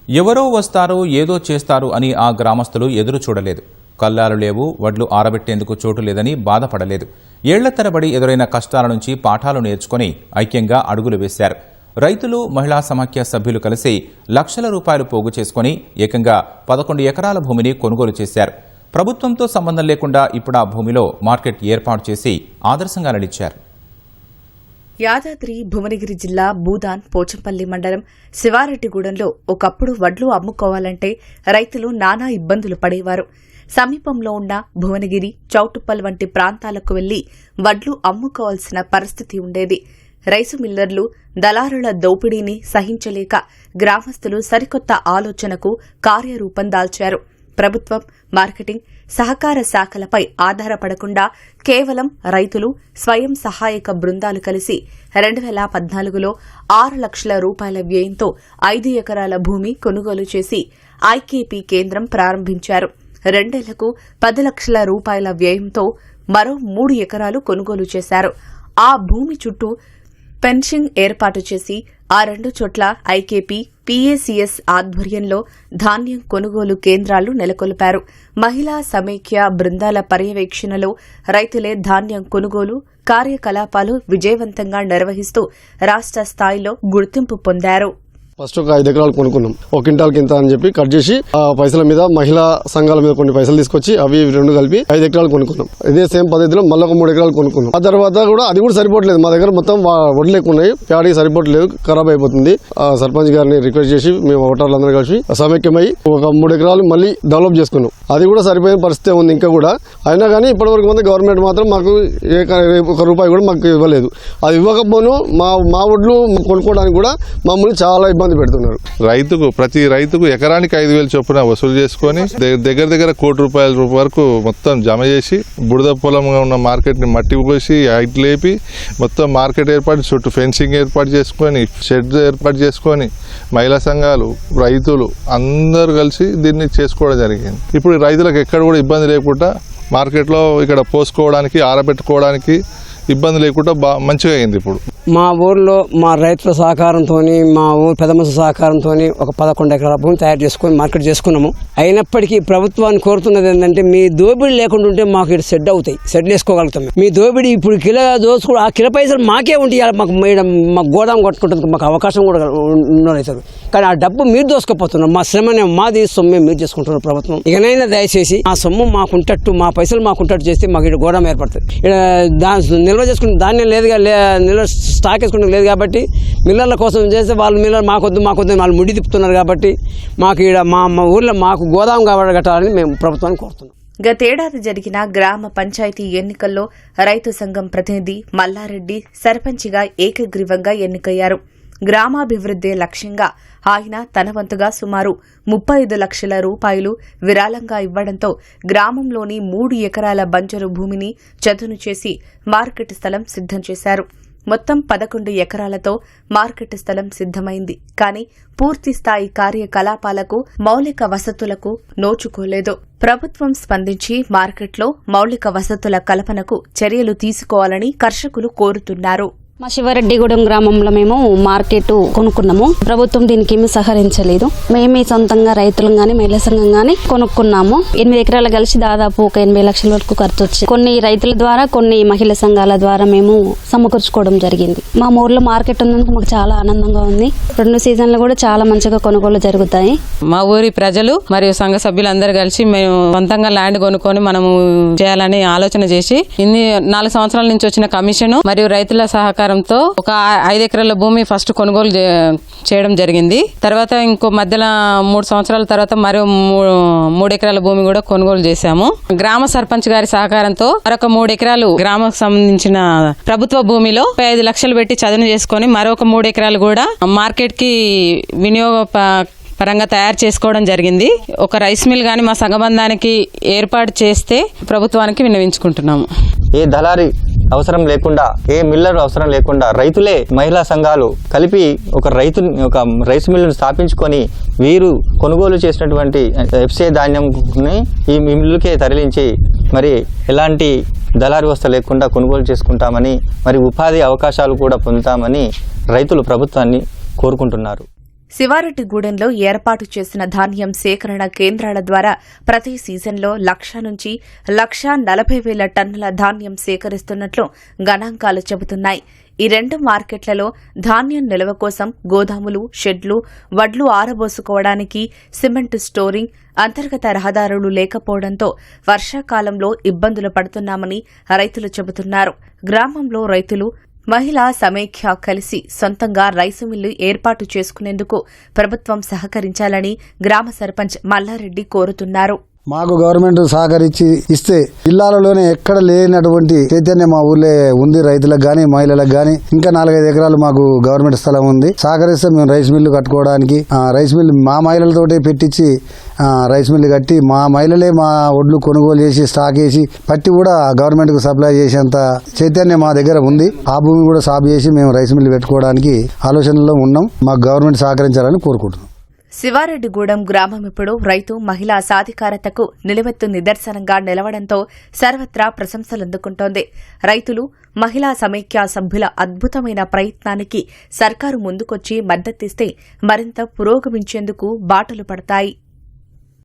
ఎవరో వస్తారు ఏదో చేస్తారు అని ఆ గ్రామస్తులు ఎదురు చూడలేదు. కల్లాలు లేవు, వడ్లు ఆరబెట్టేందుకు చోటు లేదని బాధపడలేదు. ఏళ్ల తరబడి ఎదురైన కష్టాల నుంచి పాఠాలు నేర్చుకుని ఐక్యంగా అడుగులు వేశారు. రైతులు, మహిళా సమాఖ్య సభ్యులు కలిసి లక్షల రూపాయలు పోగు చేసుకుని ఏకంగా 11 ఎకరాల భూమిని కొనుగోలు చేశారు. ప్రభుత్వంతో సంబంధం లేకుండా ఇప్పుడు ఆ భూమిలో మార్కెట్ ఏర్పాటు చేసి ఆదర్శంగా నిలిచారు. యాదాద్రి భువనగిరి జిల్లా భూదాన్ పోచంపల్లి మండలం శివారెడ్డిగూడెంలో ఒకప్పుడు వడ్లు అమ్ముకోవాలంటే రైతులు నానా ఇబ్బందులు పడేవారు. సమీపంలో ఉన్న భువనగిరి, చౌటుప్పల్ వంటి ప్రాంతాలకు వెళ్లి వడ్లు అమ్ముకోవాల్సిన పరిస్థితి ఉండేది. రైసు మిల్లర్లు, దళారుల దోపిడీని సహించలేక గ్రామస్తులు సరికొత్త ఆలోచనకు కార్యరూపం దాల్చారు. ప్రభుత్వం, మార్కెటింగ్, సహకార శాఖలపై ఆధారపడకుండా కేవలం రైతులు, స్వయం సహాయక బృందాలు కలిసి 2014లో 6 లక్షల రూపాయల వ్యయంతో 5 ఎకరాల భూమి కొనుగోలు చేసి ఐకేపీ కేంద్రం ప్రారంభించారు. 2 ఏళ్లకు 10 లక్షల రూపాయల వ్యయంతో మరో 3 ఎకరాలు కొనుగోలు చేశారు. ఆ భూమి చుట్టూ ఫెన్సింగ్ ఏర్పాటు చేసి ఆ 2 చోట్ల ఐకేపీ, పీఏసీఎస్ ఆధ్వర్యంలో ధాన్యం కొనుగోలు కేంద్రాలు నెలకొల్పారు. మహిళా సమైక్య బృందాల పర్యవేక్షణలో రైతులే ధాన్యం కొనుగోలు కార్యకలాపాలు విజయవంతంగా నిర్వహిస్తూ రాష్ట్ర స్థాయిలో గుర్తింపు పొందారు. ఫస్ట్ ఒక 5 ఎకరాలు కొనుక్కున్నాం. 1 క్వింటాల్కి ఇంత అని చెప్పి కట్ చేసి ఆ పైసల మీద మహిళా సంఘాల మీద కొన్ని పైసలు తీసుకొచ్చి అవి 2 కలిపి 5 ఎకరాలు కొనుక్కున్నాం. ఇదే సేమ్ పద్ధతిలో మళ్ళీ ఒక 3 ఎకరాలు కొనుక్కున్నాం. ఆ తర్వాత కూడా అది కూడా సరిపోవట్లేదు. మా దగ్గర మొత్తం వడ్లు ఎక్కువ ఉన్నాయి, ప్యాడీ సరిపోవట్లేదు, ఖరాబ్ అయిపోతుంది. సర్పంచ్ గారిని రిక్వెస్ట్ చేసి మేము ఓటర్లందరూ కలిసి సమైక్యమై ఒక 3 ఎకరాలు మళ్ళీ డెవలప్ చేసుకున్నాం. అది కూడా సరిపోయిన పరిస్థితి ఉంది ఇంకా కూడా. అయినా కానీ ఇప్పటివరకు మంది గవర్నమెంట్ మాత్రం మాకు 1 రూపాయి కూడా మాకు ఇవ్వలేదు. అది ఇవ్వకపోను మా వడ్లు కొనుక్కోవడానికి కూడా మమ్మల్ని చాలా ఇబ్బంది పెడుతున్నారు. ప్రతి రైతుకు ఎకరానికి 5,000 చొప్పున వసూలు చేసుకుని దగ్గర 1 కోటి రూపాయల వరకు మొత్తం జమ చేసి బురద పొలంగా ఉన్న మార్కెట్ ని మట్టి పోసి హైట్ లేపి మొత్తం మార్కెట్ ఏర్పాటు, చుట్టూ ఫెన్సింగ్ ఏర్పాటు చేసుకొని, షెడ్ ఏర్పాటు చేసుకొని మహిళా సంఘాలు, రైతులు అందరూ కలిసి దీన్ని చేసుకోవడం జరిగింది. ఇప్పుడు రైతులకు ఎక్కడ కూడా ఇబ్బంది లేకుండా మార్కెట్లో ఇక్కడ పోసుకోవడానికి, ఆరబెట్టుకోవడానికి ఇబ్బంది లేకుండా మంచిగా అయింది. ఇప్పుడు మా ఊర్లో మా రైతుల సహకారంతో, మా ఊరు పెద్ద మనుషుల సహకారంతో ఒక 11 ఎకరాల భూమి తయారు చేసుకుని మార్కెట్ చేసుకున్నాము. అయినప్పటికీ ప్రభుత్వాన్ని కోరుతున్నది ఏంటంటే మీ దోపిడీ లేకుండా ఉంటే మాకు ఇక్కడ షెడ్ అవుతాయి, షెడ్ వేసుకోగలుగుతాం. మీ దోపిడీ ఇప్పుడు కిలో దోచుకో, ఆ కిలో పైసలు మాకే ఉంటాయి. మాకు గోదాం కొట్టుకుంటుంది, మాకు అవకాశం కూడా అవుతారు. కానీ ఆ డబ్బు మీరు దోసుకపోతున్నారు. మా శ్రమనే మాది సొమ్మే మీరు చేసుకుంటున్నారు. ప్రభుత్వం ఇకనైనా దయచేసి ఆ సొమ్ము మాకుంటట్టు, మా పైసలు మాకుంటట్టు చేస్తే మాకు ఇక్కడ గోదాం ఏర్పడుతుంది. ఇక్కడ నిల్వ చేసుకునే ధాన్యం లేదుగా, నిల్వ స్టాక్ వేసుకుంటే లేదు కాబట్టి మిల్లర్ల కోసం చేస్తే వాళ్ళు మిల్లర్ మాకొద్దు వాళ్ళు ముడి తిప్పుతున్నారు. కాబట్టి మాకు ఇక్కడ మా ఊర్లో మాకు గోదాం కట్టాలని మేము ప్రభుత్వాన్ని కోరుతున్నాం. గతేడాది జరిగిన గ్రామ పంచాయతీ ఎన్నికల్లో రైతు సంఘం ప్రతినిధి మల్లారెడ్డి సర్పంచిగా ఏకగ్రీవంగా ఎన్నికయ్యారు. గ్రామాభివృద్ధి లక్ష్యంగా ఆయన తన వంతుగా సుమారు 35 లక్షల రూపాయలు విరాళంగా ఇవ్వడంతో గ్రామంలోని 3 ఎకరాల బంజరు భూమిని చదును చేసి మార్కెట్ స్థలం సిద్ధం చేశారు. మొత్తం 11 ఎకరాలతో మార్కెట్ స్థలం సిద్ధమైంది. కానీ పూర్తి స్థాయి కార్యకలాపాలకు, మౌలిక వసతులకు నోచుకోలేదు. ప్రభుత్వం స్పందించి మార్కెట్లో మౌలిక వసతుల కల్పనకు చర్యలు తీసుకోవాలని కర్షకులు కోరుతున్నారు. మా శివారెడ్డిగూడెం గ్రామంలో మేము మార్కెట్ కొనుక్కున్నాము. ప్రభుత్వం దీనికి ఏమీ సహకరించలేదు. మేమే సొంతంగా రైతులు గానీ, మహిళా సంఘం గానీ కొనుక్కున్నాము. 8 ఎకరాలు కలిసి దాదాపు ఒక 80 లక్షల వరకు ఖర్చు వచ్చి కొన్ని రైతుల ద్వారా, కొన్ని మహిళా సంఘాల ద్వారా మేము సమకూర్చుకోవడం జరిగింది. మా ఊర్లో మార్కెట్ ఉన్నందుకు మాకు చాలా ఆనందంగా ఉంది. 2 సీజన్లు కూడా చాలా మంచిగా కొనుగోలు జరుగుతాయి. మా ఊరి ప్రజలు మరియు సంఘ సభ్యులందరూ కలిసి మేము సొంతంగా ల్యాండ్ కొనుక్కొని మనము చేయాలని ఆలోచన చేసి 4 సంవత్సరాల నుంచి వచ్చిన కమిషన్ మరియు రైతుల సహకారం ఒక 5 ఎకరాల భూమి ఫస్ట్ కొనుగోలు చేయడం జరిగింది. తర్వాత ఇంకో మధ్యలో 3 సంవత్సరాల తర్వాత మరో 3 ఎకరాల భూమి కూడా కొనుగోలు చేశాము. గ్రామ సర్పంచ్ గారి సహకారంతో మరొక 3 ఎకరాలు గ్రామకు సంబంధించిన ప్రభుత్వ భూమిలో 5 లక్షలు పెట్టి చదును చేసుకొని మరొక 3 ఎకరాలు కూడా మార్కెట్ కి వినియోగ పరంగా తయారు చేసుకోవడం జరిగింది. ఒక రైస్ మిల్ గాని మా సంఘబంధానికి ఏర్పాటు చేస్తే ప్రభుత్వానికి విన్నవించుకుంటున్నాము. ఏ దళారి అవసరం లేకుండా, ఏ మిల్లర్ అవసరం లేకుండా రైతులే, మహిళా సంఘాలు కలిపి ఒక రైస్ మిల్లును స్థాపించుకొని వీరు కొనుగోలు చేసినటువంటి ఎఫ్సీఐ ధాన్యంని ఈ మిల్లుకే తరలించి మరి ఎలాంటి దళారీ వ్యవస్థ లేకుండా కొనుగోలు చేసుకుంటామని, మరి ఉపాధి అవకాశాలు కూడా పొందుతామని రైతులు ప్రభుత్వాన్ని కోరుకుంటున్నారు. శివారెడ్డిగూడెంలో ఏర్పాటు చేసిన ధాన్యం సేకరణ కేంద్రాల ద్వారా ప్రతి సీజన్లో 1,00,000 నుంచి 1,40,000 టన్నుల ధాన్యం సేకరిస్తున్నట్లు గణాంకాలు చెబుతున్నాయి. ఈ 2 మార్కెట్లలో ధాన్యం నిల్వ కోసం గోదాములు, షెడ్లు, వడ్లు ఆరబోసుకోవడానికి సిమెంట్ స్టోరింగ్, అంతర్గత రహదారులు లేకపోవడంతో వర్షాకాలంలో ఇబ్బందులు పడుతున్నామని రైతులు చెబుతున్నారు. గ్రామంలో రైతులు, మహిళా సమైక్య కలిసి సొంతంగా రైసు మిల్లు ఏర్పాటు చేసుకునేందుకు ప్రభుత్వం సహకరించాలని గ్రామ సర్పంచ్ మల్లారెడ్డి కోరుతున్నారు. మాకు గవర్నమెంట్ సహకరించి ఇస్తే జిల్లాలలోనే ఎక్కడ లేనటువంటి చైతన్యం మా ఊర్లో ఉంది. రైతులకు గాని, మహిళలకు గాని. ఇంకా 4-5 ఎకరాలు మాకు గవర్నమెంట్ స్థలం ఉంది. సహకరిస్తే మేము రైస్ మిల్లు కట్టుకోవడానికి, రైస్ మిల్లు మా మహిళలతోటే పెట్టించి రైస్ మిల్లు కట్టి మా మహిళలే మా ఒడ్లు కొనుగోలు చేసి స్టాక్ చేసి పట్టి కూడా గవర్నమెంట్ కు సప్లై చేసేంత చైతన్యం మా దగ్గర ఉంది. ఆ భూమి కూడా సాగు చేసి మేము రైస్ మిల్లు పెట్టుకోవడానికి ఆలోచనలో ఉన్నాం. మాకు గవర్నమెంట్ సహకరించాలని కోరుకుంటున్నాం. శివారెడ్డిగూడెం గ్రామం ఇప్పుడు రైతు, మహిళా సాధికారతకు నిలువెత్తు నిదర్శనంగా నిలవడంతో సర్వత్రా ప్రశంసలందుకుంటోంది. రైతులు, మహిళా సమైక్య సభ్యుల అద్భుతమైన ప్రయత్నానికి సర్కారు ముందుకొచ్చి మద్దతిస్తే మరింత పురోగమించేందుకు బాటలు పడతాయి.